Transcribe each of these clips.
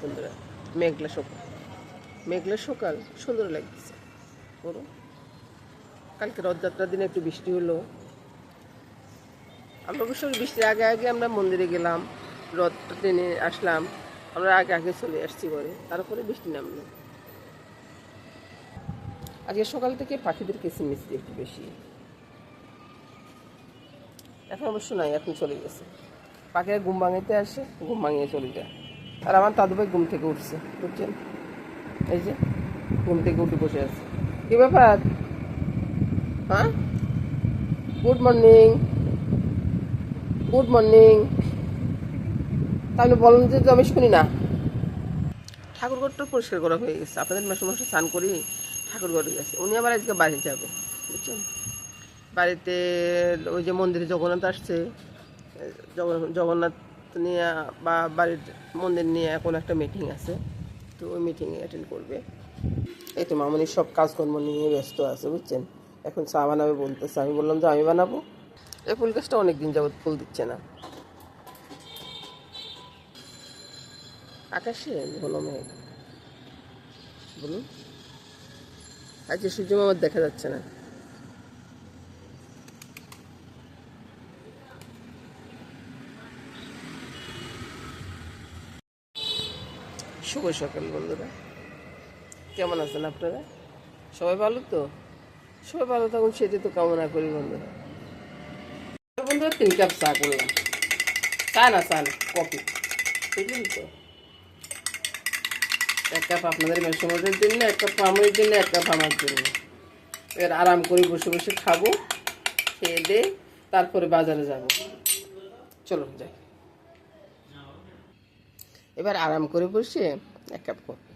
বন্ধুরা, মেঘলা সকাল, মেঘলা সকাল সুন্দর লাগছে পুরো। কালকে রথযাত্রার দিনে একটু বৃষ্টি হলো। আমরা অবশ্য বৃষ্টির আগে আগে আমরা মন্দিরে গেলাম, রথটা টেনে আসলাম, আমরা আগে আগে চলে আসছি ঘরে, তারপরে বৃষ্টি নামলো। আজকে সকাল থেকে পাখিদের কিচিরমিচির একটু বেশি। এখন অবশ্য নাই, এখন চলে গেছে। পাখিরা ঘুম ভাঙাইতে আসে, ঘুম ভাঙিয়ে চলে যায়। আর আমার দাদু ভাই ঘুম থেকে উঠছে, বুঝছেন, এই যে ঘুম থেকে উঠে বসে আছে। কি ব্যাপার? হ্যাঁ, গুড মর্নিং, গুড মর্নিং। তাহলে বলেন যে আমি শুনি না। ঠাকুরঘরটা পরিষ্কার করা হয়ে গেছে, আপনাদের মাসে মাসে স্নান করি ঠাকুরঘরে গেছে। উনি আবার আজকে বাড়ি যাবে, বুঝছেন। বাড়িতে ওই যে মন্দিরে জগন্নাথ আসছে, জগন্নাথ নিয়ে বা বাড়ির মন্দির নিয়ে এখন একটা মিটিং আছে, তো ওই মিটিংয়ে অ্যাটেন্ড করবে। এই তো মামনি সব কাজকর্ম নিয়ে ব্যস্ত আছে, বুঝছেন। এখন চা বানাবে বলতেছে, আমি বললাম যে আমি বানাবো। এই ফুল গাছটা অনেক দিন যাবৎ ফুল দিচ্ছে না। আকাশে ঘন মেঘ, বলুন, আজকে সূর্য মামার দেখা যাচ্ছে না। শুভ সকাল বন্ধুরা, কেমন আছেন আপনারা? সবাই ভালো তো? সবাই ভালো থাকুন, সেটাই তো কামনা করি বন্ধুরা। বন্ধুরা 3 কাপ চা করলাম, চা না কফি, বুঝলেন তো। 1 কাপ আপনাদের মেসোমদের জন্য, 1 কাপ আমার জন্য, 1 কাপ আমার জন্য। এবার আরাম করে বসে বসে খাবো, খেয়ে দিয়ে তারপরে বাজারে যাব। চলো যাই, এবার আরাম করে বসে 1 কাপ কফি।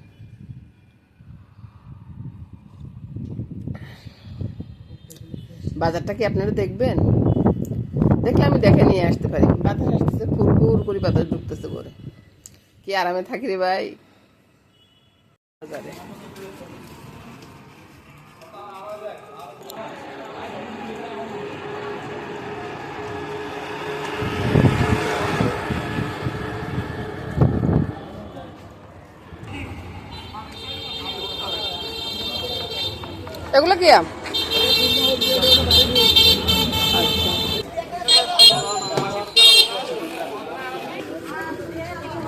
বাজারটা কি আপনারা দেখবেন? দেখলে আমি দেখে নিয়ে আসতে পারি। বাতাস আসতেছে, ফুরফুর করে বাতাস ঢুকতেছে করে, কি আরামে থাকি রে ভাই বাজারে। এগুলো কি আম?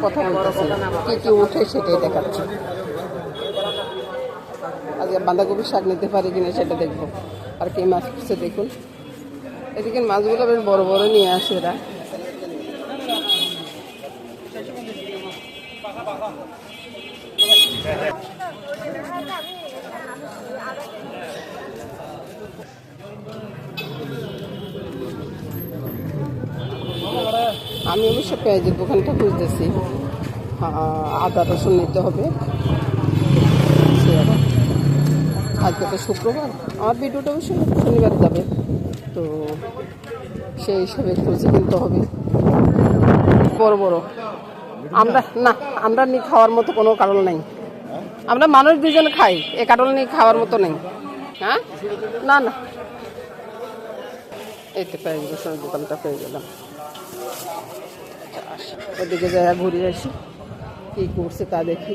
কথা বলতেছে, কি কি উঠে সেটাই দেখাচ্ছে। আজকে বাঁধাকপির শাক নিতে পারি কিনা সেটা দেখবো। আর কি মাছ উঠছে দেখুন, এদিকে মাছগুলো বেশ বড় বড় নিয়ে আসে এরা। আমি অবশ্য পেঁয়াজের দোকানটা খুঁজতেছি, আদা রসুন নিতে হবে। আজকে তো শুক্রবার, আমার ভিডিওটা অবশ্য শনিবার যাবে, তো সেই হিসাবে খুঁজে কিনতে হবে। বড় বড় আমরা না, আমরা নিয়ে খাওয়ার মতো কোনো কারণ নেই। আমরা মানুষ দুজন খাই, এ কারণ নিয়ে খাওয়ার মতো নেই। হ্যাঁ, না না, এই তো পেঁয়াজ রসুনের দোকানটা পেয়ে গেলাম। ওদিকে জায়গা ঘুরে আসি, কী করছে তা দেখি।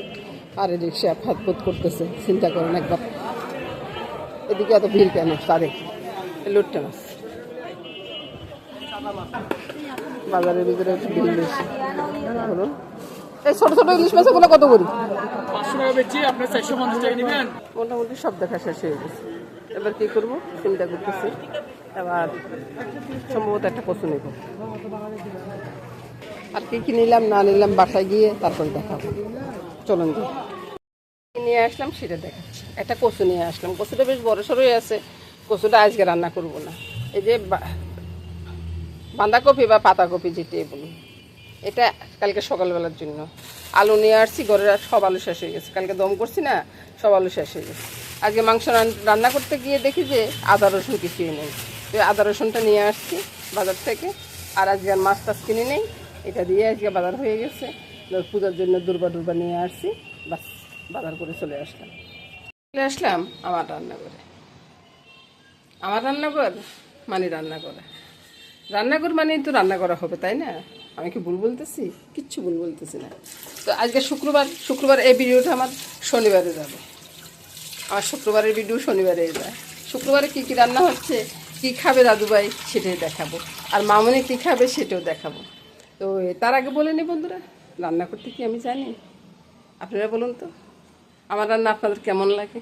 আর রিক্সা ফাতফুত করতেছে, চিন্তা করেন একবার। এদিকে এত ভিড় কেন তা দেখি। লুটটা মাছ বাজারের ভিতরে একটু ভিড় বেশি। বলুন, এই ছোটো ছোটো ইলিশ মাছগুলো কত করি? 500 টাকা বেচি, আপনার 450 টাকা নেবেন। মোটামুটি সব দেখা শেষ হয়ে গেছে। এবার কী করবো চিন্তা করতেছি। এবার সম্ভবত একটা কচু নেব। আর কী কী নিলাম না নিলাম বাসায় গিয়ে তারপরে দেখাবো। চলুন যাই, নিয়ে আসলাম সেটা দেখাচ্ছি। একটা কচু নিয়ে আসলাম, কচুটা বেশ বড় সড়োই আছে। কচুটা আজকে রান্না করব না। এই যে বাঁধাকপি বা পাতাকপি যেটাই বলুন, এটা কালকে সকালবেলার জন্য। আলু নিয়ে আসছি, ঘরের সব আলু শেষ হয়ে গেছে, কালকে দম করছি না, সব আলু শেষ হয়ে গেছে। আজকে মাংস রান্না করতে গিয়ে দেখি যে আদা রসুন কিছুই নেই, তো আদা রসুনটা নিয়ে আসছি বাজার থেকে। আর আজকে আর মাছ টাছ কিনে নেই, এটা দিয়ে আজকে বাজার হয়ে গেছে। পূজার জন্য দুর্বা নিয়ে আসছি, বাস বাজার করে চলে আসলাম আমার রান্নাঘরে। আমার রান্নাঘর মানে রান্নাঘর মানে তো রান্না করা হবে, তাই না? আমি কি ভুল বলতেছি? কিচ্ছু ভুল বলতেছি না। তো আজকে শুক্রবার এই ভিডিওটা আমার শনিবারে যাবে। আমার শুক্রবারের ভিডিও শনিবারে যায়। শুক্রবারে কী কী রান্না হচ্ছে, কী খাবে দাদুভাই সেটাই দেখাবো, আর মামনি কী খাবে সেটাও দেখাবো। তো তার আগে বলে নি বন্ধুরা, রান্না করতে কি আমি জানি? আপনারা বলুন তো, আমার রান্না আপনাদের কেমন লাগে?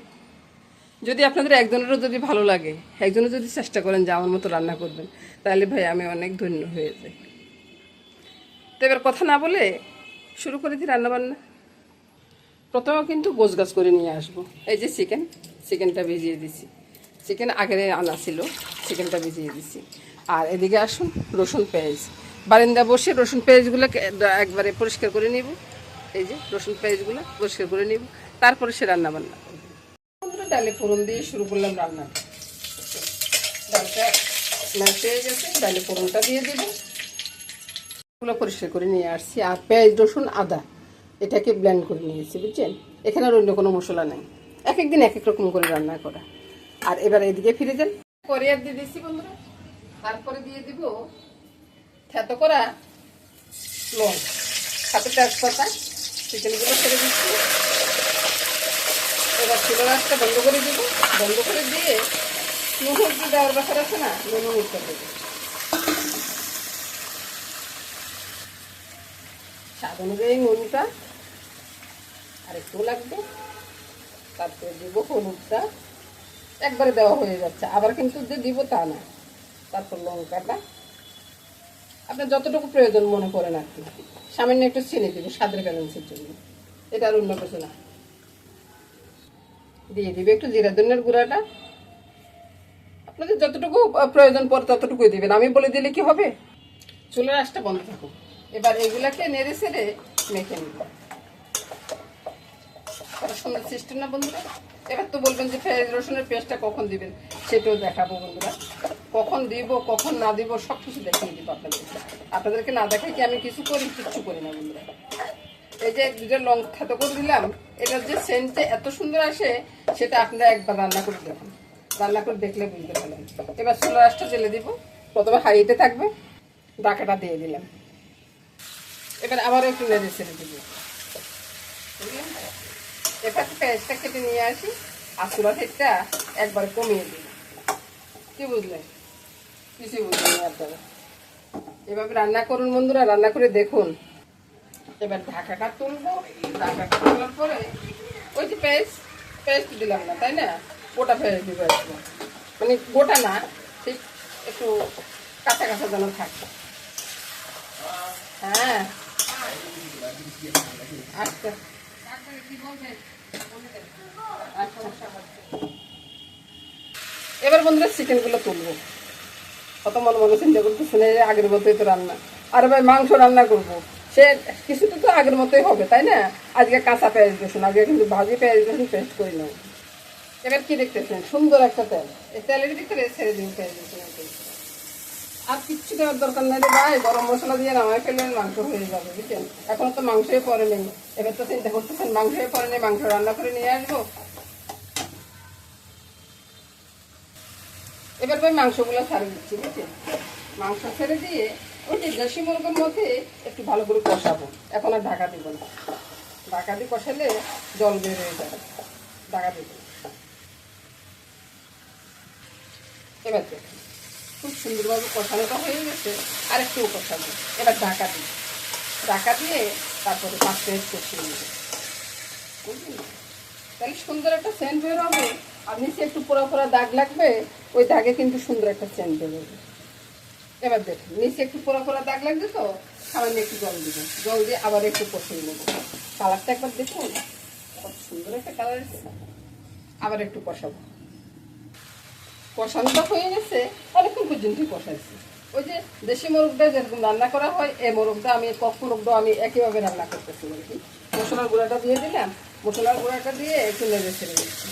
যদি আপনাদের একজনেরও যদি ভালো লাগে, একজনও যদি চেষ্টা করেন যে আমার মতো রান্না করবেন, তাহলে ভাই আমি অনেক ধন্য হয়ে যাই। তো এবার কথা না বলে শুরু করে দিই রান্নাবান্না। প্রথমে কিন্তু গোছগাছ করে নিয়ে আসবো। এই যে চিকেনটা ভিজিয়ে দিছি। চিকেন আগের আনা ছিল, চিকেনটা ভিজিয়ে দিছি। আর এদিকে আসুন, রসুন পেঁয়াজ বারিন্দা বসে রসুন পেঁয়াজগুলো একবারে পরিষ্কার করে নিব। এই যে রসুন পেঁয়াজগুলো পরিষ্কার করে নিব, তারপরে সে রান্না বান্না করবো। ডালে ফোড়ন দিয়ে শুরু করলাম রান্না। ডালটা ম্যাশ হয়ে গেছে, ডালে ফোড়নটা দিয়ে দিব। এগুলো পরিষ্কার করে নিয়ে আসছি। আর পেঁয়াজ রসুন আদা এটাকে ব্লেন্ড করে নিয়েছি, বুঝছেন? এখানে আর অন্য কোনো মশলা নেই, এক একদিন এক এক রকম করে রান্না করা। আর এবার এদিকে ফিরে যান, করিয়ার দিয়ে দিচ্ছি বন্ধুরা। তারপরে দিয়ে দিব থেতো করা লং, সাথে তেজপাতা। চিকেনগুলো ছেড়ে দিচ্ছি। এবার চুলার আঁচটা বন্ধ করে দিব। বন্ধ করে দিয়ে নুন হলদি দেওয়ার ব্যাপার আছে না, নুন হলদিটা দেবো। স্বাদ অনুযায়ী নুনটা আর একটু লাগবে। তারপরে দিব হলুদটা, একবারে দেওয়া হয়ে যাচ্ছে, আবার কিন্তু যে দিব তা না। তারপর লঙ্কাটা আপনার যতটুকু প্রয়োজন মনে করেন আর কি। সামান্য একটু চিনি দিব স্বাদের ব্যালেন্সের জন্য, এটা আর অন্য কিছু না। দিয়ে দিবে একটু জিরা ধনিয়ার গুঁড়াটা, আপনাদের যতটুকু প্রয়োজন পড়ে ততটুকুই দিবেন। আমি বলে দিলে কি হবে? চুলার আঁচটা বন্ধ থাকুক। এবার এগুলাকে নেড়ে ছেড়ে মেখে নিব। সুন্দর সিস্টেম না বন্ধুরা? এবার তো বলবেন যে পেঁয়াজ রসুনের পেস্টটা কখন দিবেন, সেটাও দেখাবো বন্ধুরা। কখন দিব কখন না দিব সব কিছু দেখিয়ে দিব আপনাদেরকে না দেখাই কি আমি কিচ্ছু করি না বন্ধুরা। এই যে দুটো লং থেতো করে দিলাম, এটার যে সেন্টটা এত সুন্দর আসে সেটা আপনারা একবার রান্না করে দেখুন, রান্না করে দেখলে বুঝতে পারবেন। এবার চুলার আঁচটা জ্বেলে দিব। প্রথমে হাইতে থাকবে, ঢাকাটা দিয়ে দিলাম। এবার আবারও একটু নেড়ে ছেড়ে দিব। এবার পেঁয়াজটা কেটে নিয়ে আসি, আর চুলা থেকে একবার কমিয়ে দিই। কি বুঝলেন? কিছুই বুঝলেন আপনারা? এভাবে রান্না করুন বন্ধুরা, রান্না করে দেখুন। এবার ঢাকাটা তুলবো। ঢাকাটা তোলার পরে ওই যে পেস্ট দিলাম না, তাই না? গোটা পেঁয়াজ দিব একটু, মানে গোটা না, ঠিক একটু কাঁচা কাঁচা যেন থাকে। হ্যাঁ আচ্ছা, এবার বন্ধুরা চিকেনগুলো তুলবো। কত মনে মনে চিন্তা করতেছেন, আগের মতোই তো রান্না। আর ভাই মাংস রান্না করবো, সে কিছুটা তো আগের মতোই হবে, তাই না? আজকে কাঁচা পেঁয়াজ রসুন, আজকে কিন্তু ভাজি পেঁয়াজ রসুন পেস্ট করে নেব। এবার কি দেখতেছেন? সুন্দর একটা তেল, এই তেলের ভিতরে ছেড়ে দিন পেঁয়াজ রসুনের পেস্ট। আর কিচ্ছু দেওয়ার দরকার নাই রে ভাই, গরম মশলা দিয়ে নামাই ফেললেন মাংস হয়ে যাবে, বুঝছেন? এখন তো মাংসই পরে নেই। এবার তো চিন্তা করতেছেন মাংসই পরে নেই, মাংস রান্না করে নিয়ে আসবো। এবার ভাই মাংসগুলো ছাড়িয়ে দিচ্ছি, বুঝছেন? মাংস ছেড়ে দিয়ে ওই যে দেশি মুরগের মধ্যে একটু ভালো করে কষাবো। এখন আর ঢাকা দিব না, ঢাকা দিয়ে কষালে জল বের হয়ে যাবে, ঢাকা দিব। এবার দেখুন খুব সুন্দরভাবে কষানোটা হয়ে গেছে, আর একটু কষাবো। এবার ঢাকা দিই, ঢাকা দিয়ে তারপরে 5 মিনিট কষিয়ে নেব, বুঝলেন? তাহলে সুন্দর একটা সেন্ট বের হবে। আর নিচে একটু পোড়া পোড়া দাগ লাগবে, ওই দাগে কিন্তু সুন্দর একটা সেন্ট বেরোবে। এবার দেখুন নিচে একটু পোড়া পোড়া দাগ লাগবে, তো সামান্য একটু জল দিব, জল দিয়ে আবার একটু কষিয়ে নেব। কালারটা একবার দেখুন, কত সুন্দর একটা কালার এসেছে। আবার একটু কষাবো। কষানোটা হয়ে গেছে, অনেকক্ষণ পর্যন্তই কষাইছি। ওই যে দেশি মোরগটা যেরকম রান্না করা হয়, এই মোরগটা আমি মোরগটা আমি একইভাবে রান্না করতেছি আর কি। মশলার গুঁড়াটা দিয়ে দিলাম, মশলার গুঁড়াটা দিয়ে একটু নেড়ে ছেড়ে দিচ্ছি।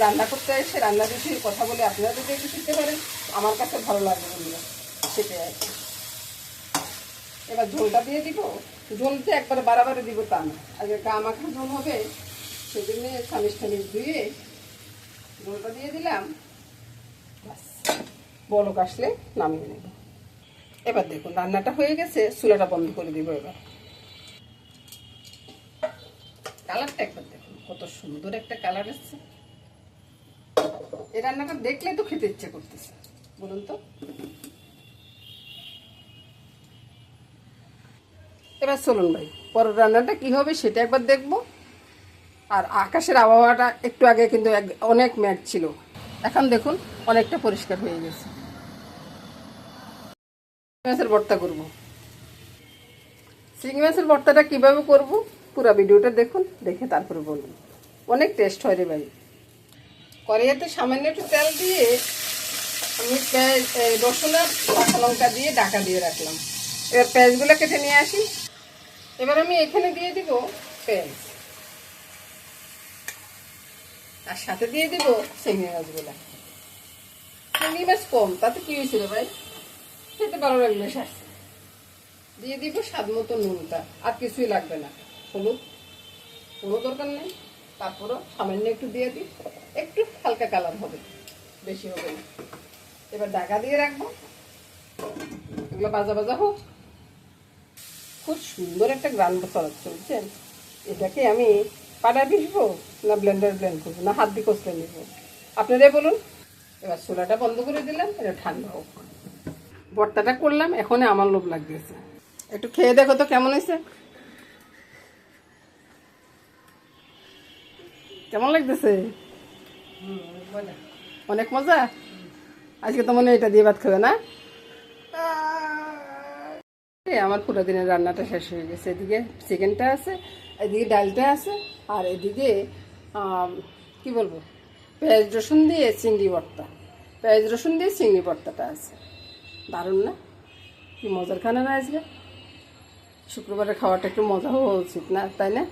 রান্না করতে এসে রান্না বিষয়ে কথা বলে আপনারা যদি একটু শিখতে পারেন, আমার কাছে ভালো লাগবে বন্ধুরা, সেটাই আর কি। এবার ঝোলটা দিয়ে দিব। ঝোলটা একবারে বাড়াবাড়ি দিব তা না, আগে গা মাখা ঝোল হবে, সেজন্য খামিজ ধুয়ে ঝোলটা দিয়ে দিলাম। বলক আসলে নামিয়ে নেব। এবার দেখুন রান্নাটা হয়ে গেছে, চুলাটা বন্ধ করে দিব। এবার কালারটা একবার দেখুন, কত সুন্দর একটা কালার এসছে। এই রান্নাটা দেখলে তো খেতে ইচ্ছে করতেছে, বলুন তো। এবার চলুন ভাই, পরের রান্নাটা কি হবে সেটা একবার দেখবো। আর আকাশের আবহাওয়াটা একটু আগে কিন্তু অনেক ম্যাট ছিল, এখন দেখুন অনেকটা পরিষ্কার হয়ে গেছে। মাছের ভর্তা করবো। চিংড়ি মাছের ভর্তাটা কীভাবে করব পুরো ভিডিওটা দেখুন, দেখে তারপরে বলুন। অনেক টেস্ট হয় রে ভাই। কড়াইতে সামান্য একটু তেল দিয়ে আমি পেঁয়াজ, রসুন আর কাঁচা লঙ্কা দিয়ে ঢাকা দিয়ে রাখলাম। এবার পেঁয়াজগুলো কেটে নিয়ে আসি। এবার আমি এখানে দিয়ে দিব পেঁয়াজ, আর সাথে দিয়ে দিব চিংড়ি মাছগুলো। চিংড়ি মাছ কম, তাতে কি হয়েছিল ভাই, খেতে ভালো লাগবে। সারছে দিয়ে দিব স্বাদ মতো নুনটা, আর কিছুই লাগবে না। হলুদ কোনো দরকার নেই, তারপরও সামান্য একটু দিয়ে দিই, একটু হালকা কালার হবে, বেশি হবে না। এবার ঢাকা দিয়ে রাখবো, এগুলো ভাজা ভাজা হোক। খুব সুন্দর একটা গ্রান চলাচ্ছে, বুঝছেন। এটাকে আমি পাটায় পিসবো না ব্লেন্ডার ব্লেন্ড করবো না হাত দিয়ে কষলে নিব, আপনারাই বলুন। এবার চুলাটা বন্ধ করে দিলাম, এটা ঠান্ডা হোক। ভর্তাটা করলাম, এখনই আমার লোভ লাগতেছে। একটু খেয়ে দেখো তো কেমন হয়েছে, কেমন লাগতেছে? অনেক মজা। আজকে তো মনে হয় এটা দিয়ে ভাত খাবে না? আমার পুরো দিনের রান্নাটা শেষ হয়ে গেছে। এদিকে চিকেনটা আছে, এদিকে ডালটা আছে, আর এদিকে কি বলবো, পেঁয়াজ রসুন দিয়ে চিংড়ি ভর্তা। পেঁয়াজ রসুন দিয়ে চিংড়ি ভর্তাটা আছে, দারুণ না? কি মজার খানা না আজকে? শুক্রবারে খাওয়াটা একটু মজা হওয়া উচিত না, তাই না?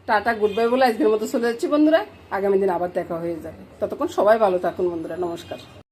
টাটা, গুড বাই বলে আজকের মতো চলে যাচ্ছি বন্ধুরা। আগামী দিন আবার দেখা হয়ে যাবে, ততক্ষণ সবাই ভালো থাকুন বন্ধুরা, নমস্কার।